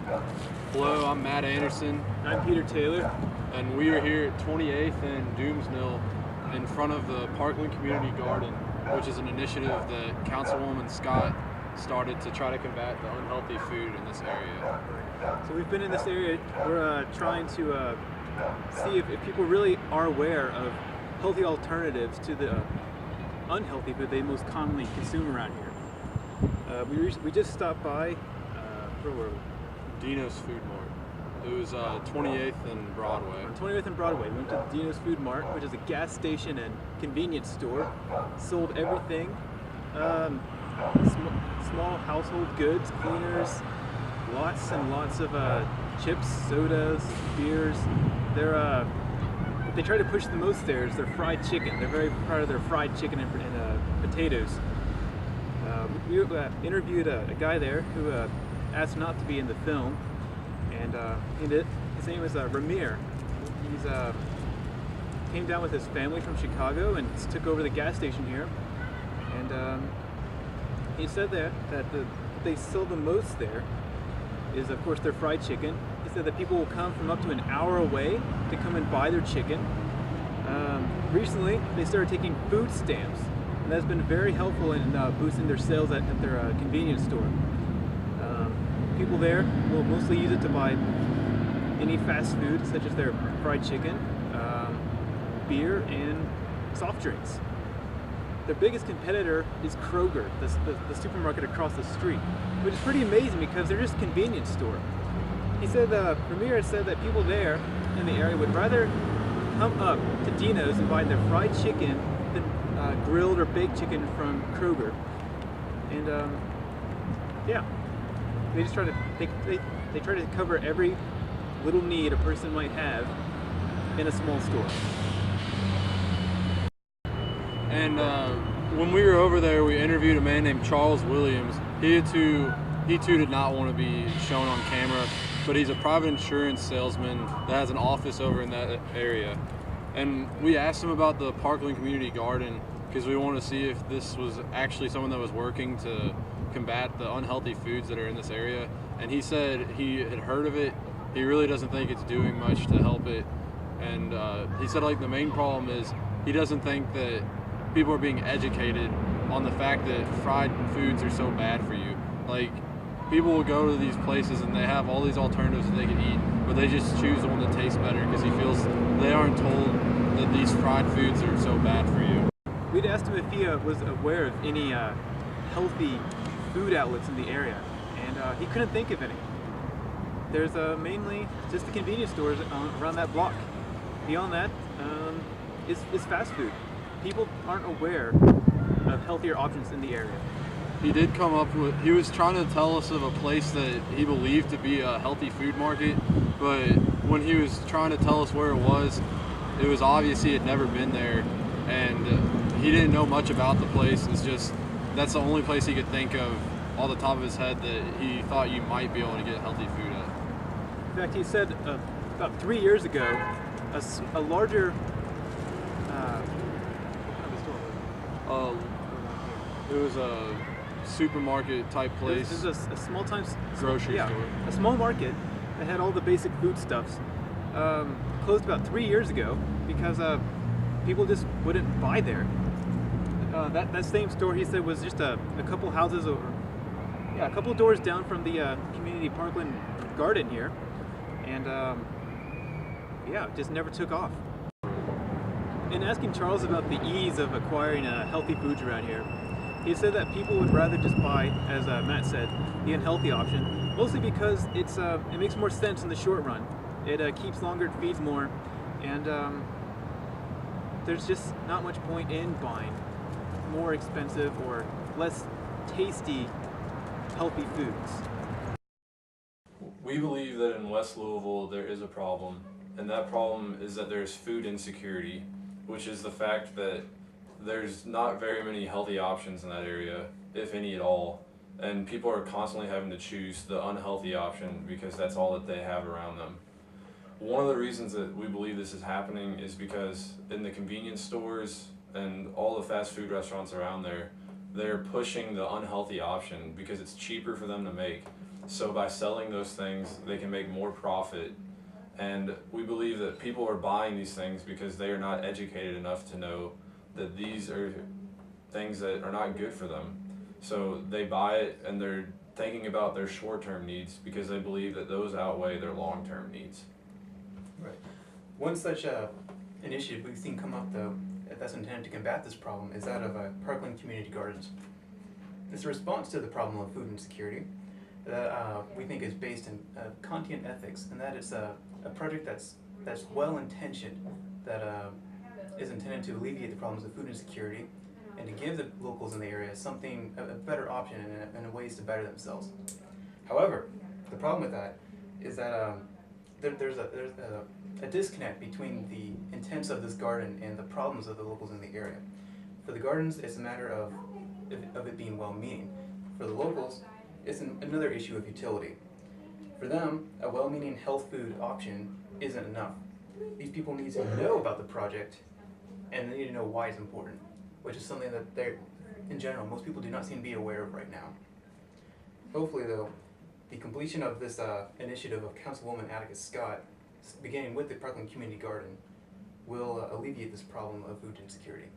Hello, I'm Matt Anderson. I'm Peter Taylor. And we are here at 28th and Doomsnell in front of the Parkland Community Garden, which is an initiative that Councilwoman Scott started to try to combat the unhealthy food in this area. So we've been in this area. We're trying to see if people really are aware of healthy alternatives to the unhealthy food they most commonly consume around here. We just stopped by, where were we? Dino's Food Mart. It was 28th and Broadway. On 28th and Broadway. We went to Dino's Food Mart, which is a gas station and convenience store. Sold everything. Small household goods, cleaners, lots and lots of chips, sodas, beers. What they try to push the most there is their fried chicken. They're very proud of their fried chicken and potatoes. We interviewed a guy there who asked not to be in the film, and his name is Ramir. He's came down with his family from Chicago and took over the gas station here, and he said that they sell the most there is, of course, their fried chicken. He said that people will come from up to an hour away to come and buy their chicken. Recently, they started taking food stamps, and that's been very helpful in boosting their sales at their convenience store. People there will mostly use it to buy any fast food, such as their fried chicken, beer, and soft drinks. Their biggest competitor is Kroger, the supermarket across the street, which is pretty amazing because they're just a convenience store. He said, Ramir said that people there in the area would rather come up to Dino's and buy their fried chicken than grilled or baked chicken from Kroger. And yeah, they just try to they try to cover every little need a person might have in a small store. And when we were over there, we interviewed a man named Charles Williams. He too did not want to be shown on camera, but he's a private insurance salesman that has an office over in that area. And we asked him about the Parkland Community Garden because we wanted to see if this was actually someone that was working to combat the unhealthy foods that are in this area. And he said he had heard of it. He really doesn't think it's doing much to help it. And he said, like, the main problem is he doesn't think that people are being educated on the fact that fried foods are so bad for you. Like, people will go to these places and they have all these alternatives that they can eat, but they just choose the one that tastes better because he feels they aren't told that these fried foods are so bad for you. We'd asked him if he was aware of any healthy food outlets in the area, and he couldn't think of any. There's mainly just the convenience stores around that block. Beyond that is fast food. People aren't aware of healthier options in the area. He did come up with, he was trying to tell us of a place that he believed to be a healthy food market, but when he was trying to tell us where it was obvious he had never been there, and he didn't know much about the place. It's just, that's the only place he could think of off the top of his head that he thought you might be able to get healthy food at. In fact, he said about 3 years ago, a larger it was a supermarket type place. This is a small-time grocery store. A small market that had all the basic foodstuffs. Closed about 3 years ago because people just wouldn't buy there. That same store, he said, was just a couple houses over, a couple doors down from the community Parkland garden here, and it just never took off. In asking Charles about the ease of acquiring healthy foods around here, he said that people would rather just buy, as Matt said, the unhealthy option, mostly because it makes more sense in the short run. It keeps longer, it feeds more, and there's just not much point in buying more expensive or less tasty healthy foods. We believe that in West Louisville there is a problem, and that problem is that there's food insecurity, which is the fact that there's not very many healthy options in that area, if any at all, and people are constantly having to choose the unhealthy option because that's all that they have around them. One of the reasons that we believe this is happening is because in the convenience stores and all the fast food restaurants around there, they're pushing the unhealthy option because it's cheaper for them to make. So by selling those things, they can make more profit. And we believe that people are buying these things because they are not educated enough to know that these are things that are not good for them. So they buy it and they're thinking about their short-term needs because they believe that those outweigh their long-term needs. Right. One such initiative we've seen come up, though, that's intended to combat this problem is that of Parkland Community Gardens. It's a response to the problem of food insecurity that we think is based in content ethics, and that it's a project that's well-intentioned, that is intended to alleviate the problems of food insecurity and to give the locals in the area something, a better option and ways to better themselves. However, the problem with that is that there's a disconnect between the intents of this garden and the problems of the locals in the area. For the gardens, it's a matter of it being well-meaning. For the locals, it's another issue of utility. For them, a well-meaning health food option isn't enough. These people need to know about the project, and they need to know why it's important, which is something that they're, in general, most people do not seem to be aware of right now. Hopefully, though, the completion of this initiative of Councilwoman Atticus Scott, beginning with the Parkland Community Garden, will alleviate this problem of food insecurity.